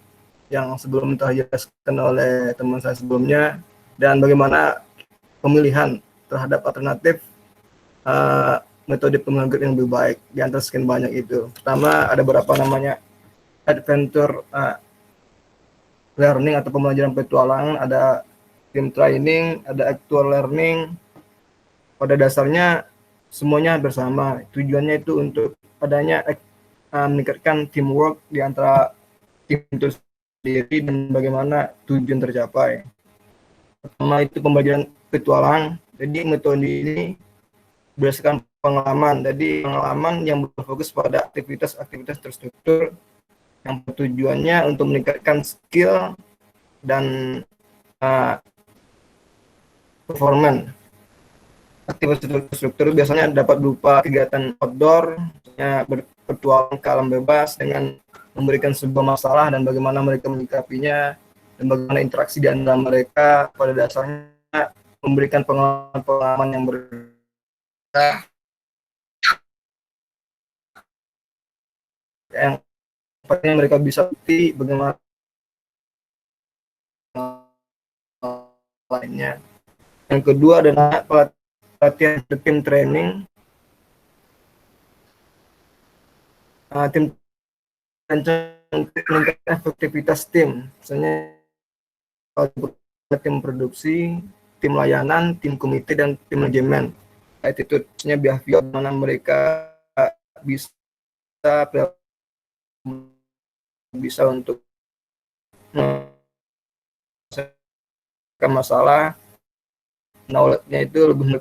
yang sebelum telah dijelaskan oleh teman saya sebelumnya, dan bagaimana pemilihan terhadap alternatif metode pembentukan grup yang lebih baik di antara sekian banyak itu. Pertama, ada beberapa namanya adventure learning atau pembelajaran petualangan, ada team training, ada actual learning. Pada dasarnya semuanya bersama. Tujuannya itu untuk adanya meningkatkan teamwork di antara tim itu sendiri dan bagaimana tujuan tercapai. Pertama itu pembelajaran petualang. Jadi metode ini berdasarkan pengalaman. Jadi pengalaman yang berfokus pada aktivitas-aktivitas terstruktur yang tujuannya untuk meningkatkan skill dan performance. Aktivitas struktur biasanya dapat berupa kegiatan outdoor, berpetualang ke alam bebas dengan memberikan sebuah masalah dan bagaimana mereka menyikapinya, dan bagaimana interaksi di antara mereka. Pada dasarnya memberikan pengalaman-pengalaman yang berbeda, yang pastinya mereka bisa bukti bagaimana lainnya. Yang kedua adalah pelatihan tim training. Tim meningkatkan efektivitas tim, misalnya tim produksi, tim layanan, tim komite, dan tim manajemen. Attitude-nya behavior, mana mereka bisa untuk menyelesaikan masalah, knowledge-nya itu lebih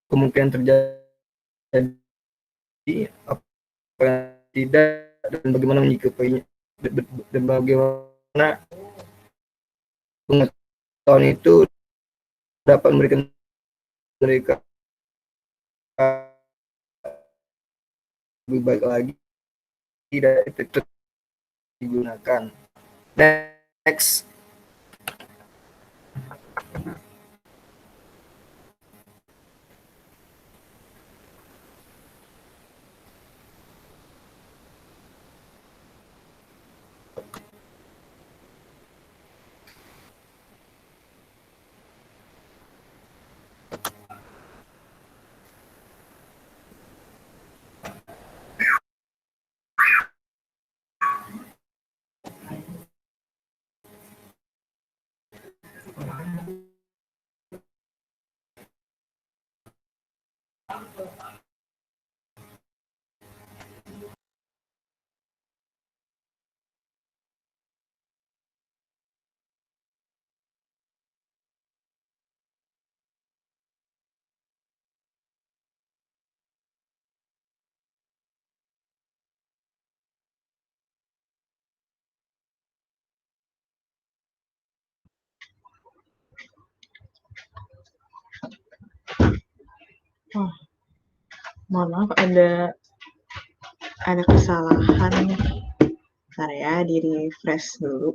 kemungkinan terjadi apa yang tidak, dan bagaimana menyikapinya, dan bagaimana pengetahuan itu dapat memberikan mereka lebih baik lagi dan itu digunakan. Next. Oh, mohon maaf ada kesalahan nih. Bentar ya, di refresh dulu.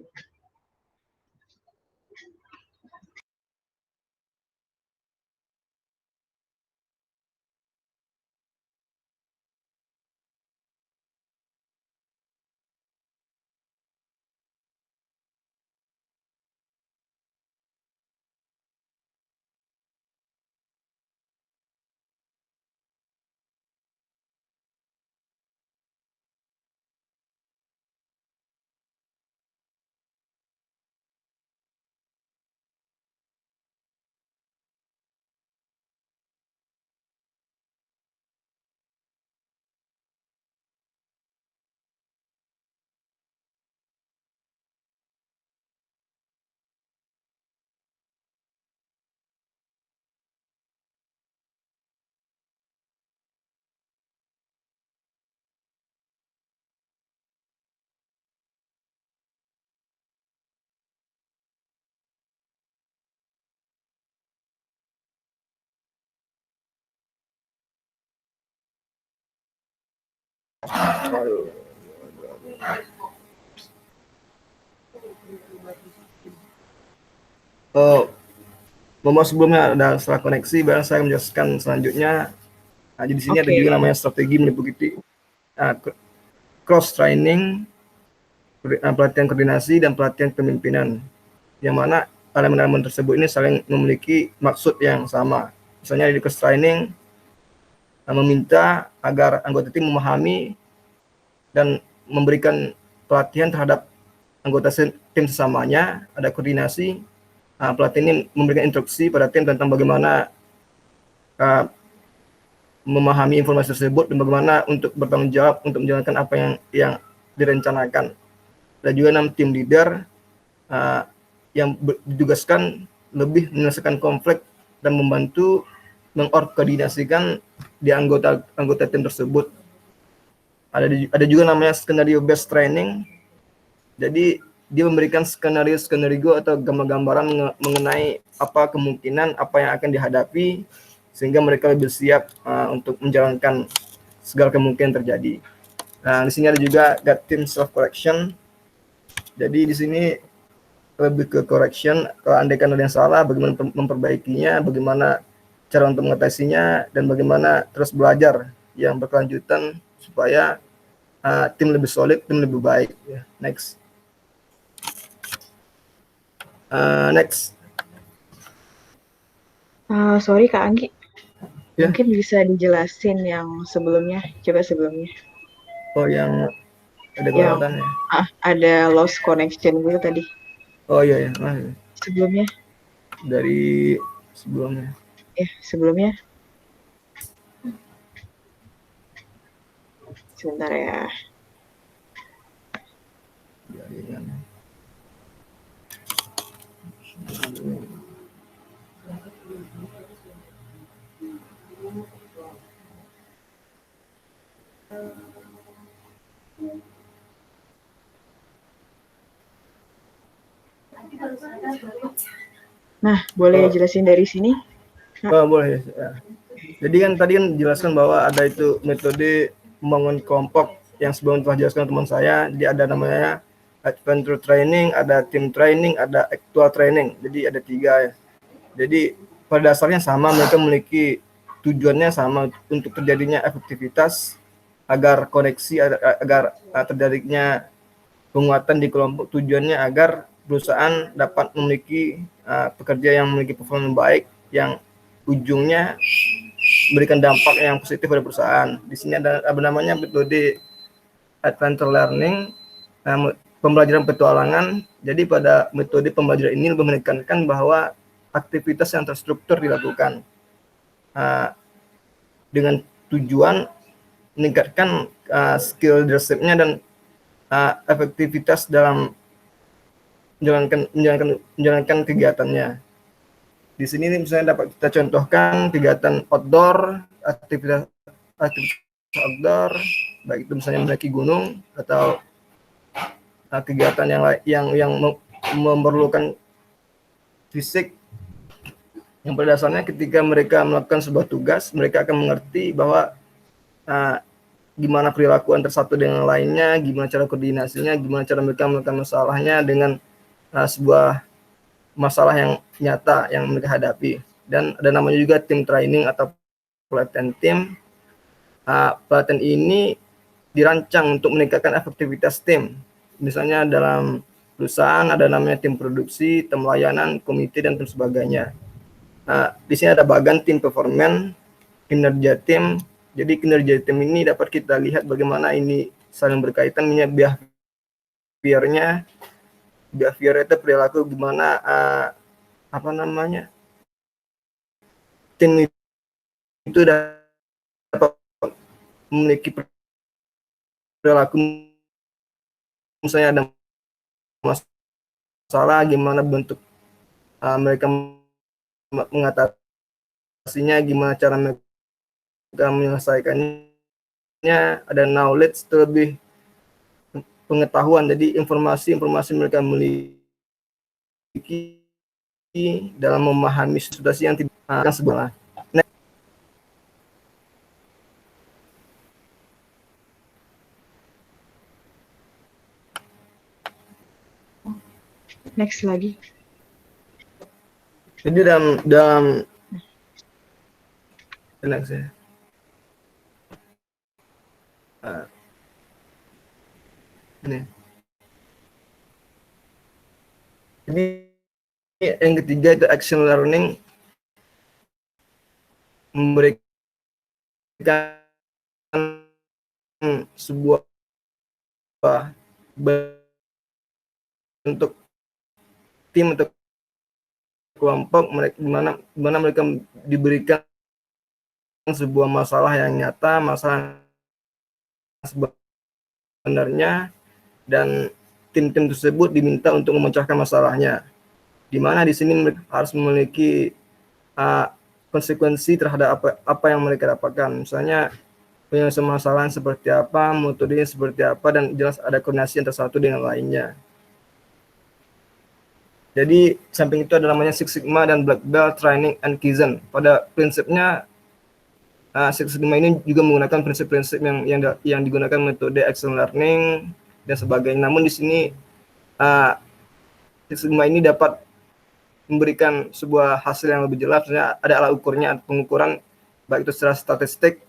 Oh, Momo sebelumnya ada setelah koneksi, baru saya menjelaskan selanjutnya. Nah, di sini ada juga namanya strategi meliputi cross training, pelatihan koordinasi dan pelatihan kepemimpinan, yang mana elemen-elemen tersebut ini saling memiliki maksud yang sama. Misalnya di cross training meminta agar anggota tim memahami dan memberikan pelatihan terhadap anggota tim sesamanya. Ada koordinasi, pelatih ini memberikan instruksi pada tim tentang bagaimana memahami informasi tersebut dan bagaimana untuk bertanggung jawab untuk menjalankan apa yang direncanakan. Dan juga 6 tim leader yang ditugaskan lebih menyelesaikan konflik dan membantu mengkoordinasikan di anggota tim tersebut. Ada juga namanya skenario based training. Jadi dia memberikan skenario atau gambaran mengenai apa kemungkinan apa yang akan dihadapi sehingga mereka lebih siap untuk menjalankan segala kemungkinan terjadi. Nah, di sini ada juga gut team self correction. Jadi di sini lebih ke correction, kalau andaikan ada yang salah, bagaimana memperbaikinya, bagaimana cara untuk mengatasinya, dan bagaimana terus belajar yang berkelanjutan supaya tim lebih solid, tim lebih baik. Next. Sorry Kak Anggi, Ya. mungkin bisa dijelasin yang sebelumnya, coba sebelumnya. Oh, yang ada kelewatan ya? Ada lost connection gitu tadi. Oh iya. Sebelumnya? Dari sebelumnya. Sebelumnya. Sebentar ya. Nah, boleh jelasin dari sini? Boleh. Ya. Jadi kan tadi kan jelaskan bahwa ada itu metode membangun kelompok yang sebelum telah jelaskan teman saya. Jadi ada namanya adventure training, ada team training, ada actual training. Jadi ada 3 ya. Jadi pada dasarnya sama, mereka memiliki tujuannya sama untuk terjadinya efektivitas, agar koneksi, agar terjadinya penguatan di kelompok. Tujuannya agar perusahaan dapat memiliki pekerja yang memiliki performa baik, yang ujungnya berikan dampak yang positif pada perusahaan. Di sini ada apa namanya metode adventure learning, pembelajaran petualangan. Jadi pada metode pembelajaran ini lebih menekankan bahwa aktivitas yang terstruktur dilakukan. dengan tujuan meningkatkan skill leadership-nya dan efektivitas dalam menjalankan kegiatannya. Di sini misalnya dapat kita contohkan kegiatan outdoor, aktivitas outdoor, baik itu misalnya mendaki gunung atau kegiatan yang memerlukan fisik, yang pada dasarnya ketika mereka melakukan sebuah tugas, mereka akan mengerti bahwa gimana perilaku antara satu dengan lainnya, gimana cara koordinasinya, gimana cara mereka melakukan masalahnya dengan sebuah masalah yang nyata yang mereka hadapi. Dan ada namanya juga tim training atau pelatihan tim. Pelatihan ini dirancang untuk meningkatkan efektivitas tim. Misalnya dalam perusahaan ada namanya tim produksi, tim layanan, komite, dan tim sebagainya. Di sini ada bagian tim performance, kinerja tim. Jadi kinerja tim ini dapat kita lihat bagaimana ini saling berkaitan, behavior-nya. Behavior itu perilaku gimana tim itu dapat memiliki perilaku, misalnya ada masalah, gimana bentuk mereka mengatasinya, gimana cara mereka menyelesaikannya. Ada knowledge, terlebih pengetahuan, jadi informasi mereka memiliki dalam memahami situasi yang tidak akan sebelah. Next lagi. Jadi dalam next ya. Ini. Jadi yang ketiga itu action learning, memberikan sebuah bentuk tim atau kelompok, gimana mereka diberikan sebuah masalah yang nyata, masalah sebenarnya, dan tim-tim tersebut diminta untuk memecahkan masalahnya. Di mana di sini mereka harus memiliki konsekuensi terhadap apa yang mereka dapatkan. Misalnya penyelesaian masalah seperti apa, metodenya seperti apa, dan jelas ada koordinasi antara satu dengan lainnya. Jadi samping itu ada namanya Six Sigma dan Black Belt Training and Kaizen. Pada prinsipnya Six Sigma ini juga menggunakan prinsip-prinsip yang digunakan metode action learning dan sebagainya. Namun di sini Six Sigma ini dapat memberikan sebuah hasil yang lebih jelas. Misalnya ada alat ukurnya, pengukuran baik itu secara statistik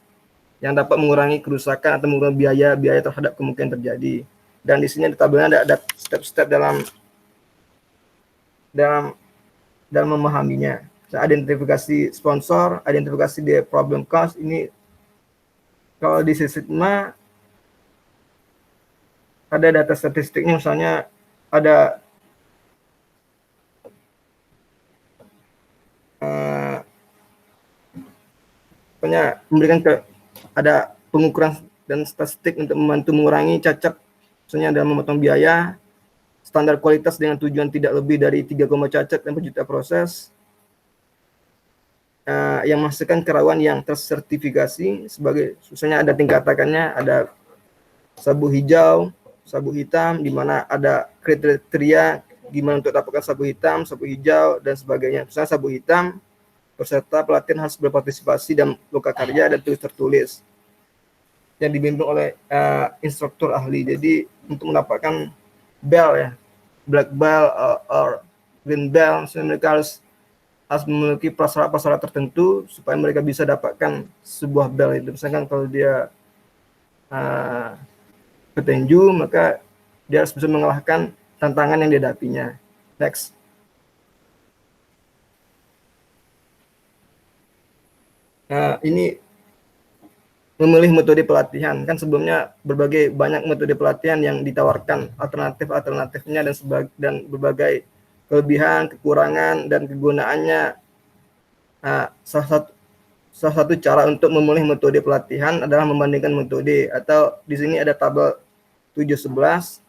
yang dapat mengurangi kerusakan atau mengurangi biaya terhadap kemungkinan terjadi. Dan di sini di tabelnya ada step-step dalam memahaminya. Identifikasi sponsor, identifikasi the problem cause. Ini kalau di Six Sigma ada data statistiknya, misalnya ada ada pengukuran dan statistik untuk membantu mengurangi cacat, misalnya dalam memotong biaya, standar kualitas dengan tujuan tidak lebih dari 3, cacat dan per juta proses, yang menghasilkan kerawan yang tersertifikasi sebagai, misalnya ada tingkatakannya, ada sabu hijau, sabu hitam, di mana ada kriteria gimana untuk dapatkan sabu hitam, sabu hijau, dan sebagainya. Misalnya sabu hitam, peserta pelatihan harus berpartisipasi dalam lokakarya dan tulis tertulis yang dibimbing oleh instruktur ahli. Jadi untuk mendapatkan belt ya, black belt or green belt, mereka harus memiliki prasyarat tertentu supaya mereka bisa dapatkan sebuah belt itu. Misalkan kalau dia petinju, maka dia harus bisa mengalahkan tantangan yang dihadapinya. Next. Ini memilih metode pelatihan. Kan sebelumnya banyak metode pelatihan yang ditawarkan alternatifnya dan berbagai kelebihan, kekurangan, dan kegunaannya. salah satu cara untuk memilih metode pelatihan adalah membandingkan metode, atau di sini ada tabel 711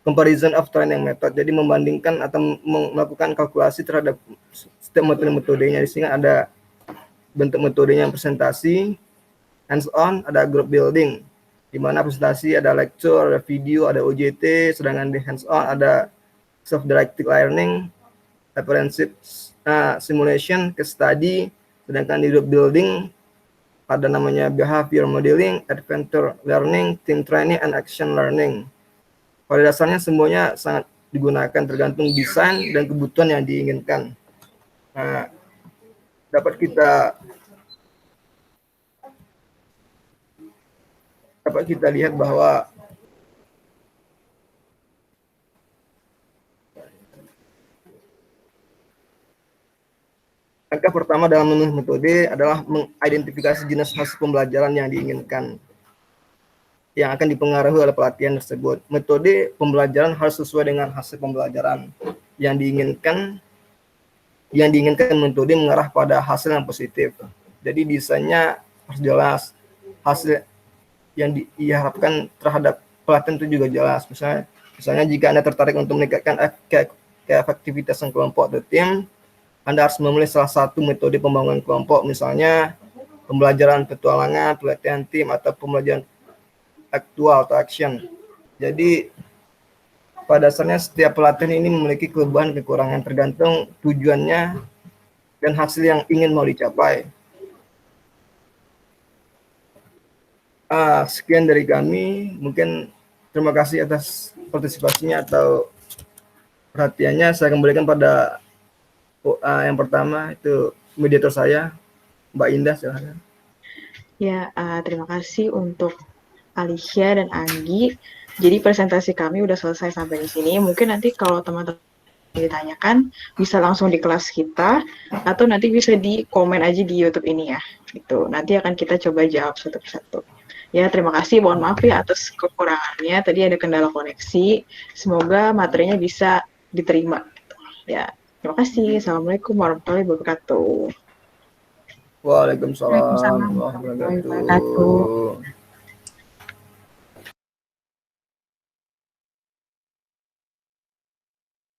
comparison of training method. Jadi membandingkan atau melakukan kalkulasi terhadap setiap metode-metodenya. Di sini ada bentuk metodenya presentasi, hands-on, ada group building, di mana presentasi ada lecture, ada video, ada OJT, sedangkan di hands-on ada self-directed learning, apprehensive simulation, case study, sedangkan di group building ada namanya behavior modeling, adventure learning, team training, and action learning. Pada dasarnya semuanya sangat digunakan tergantung desain dan kebutuhan yang diinginkan. Nah, dapat kita lihat bahwa langkah pertama dalam memilih metode adalah mengidentifikasi jenis hasil pembelajaran yang diinginkan, yang akan dipengaruhi oleh pelatihan tersebut. Metode pembelajaran harus sesuai dengan hasil pembelajaran yang diinginkan. Yang diinginkan metode mengarah pada hasil yang positif. Jadi desainnya harus jelas. Hasil yang diharapkan terhadap pelatihan itu juga jelas. Misalnya jika Anda tertarik untuk meningkatkan keefektivitasan kelompok atau tim, Anda harus memilih salah satu metode pembangunan kelompok, misalnya pembelajaran petualangan, pelatihan tim, atau pembelajaran aktual atau action. Jadi pada dasarnya setiap pelatihan ini memiliki kelebihan kekurangan tergantung tujuannya dan hasil yang ingin mau dicapai. Sekian dari kami, mungkin terima kasih atas partisipasinya atau perhatiannya. Saya kembalikan pada yang pertama, itu mediator saya, Mbak Indah, silahkan. Ya, terima kasih untuk Alicia dan Anggi. Jadi presentasi kami udah selesai sampai di sini. Mungkin nanti kalau teman-teman ditanyakan bisa langsung di kelas kita atau nanti bisa di komen aja di YouTube ini ya. Gitu. Nanti akan kita coba jawab satu persatu. Ya, terima kasih. Mohon maaf ya atas kekurangannya. Tadi ada kendala koneksi. Semoga materinya bisa diterima. Ya, terima kasih. Assalamualaikum warahmatullahi wabarakatuh. Waalaikumsalam warahmatullahi wabarakatuh.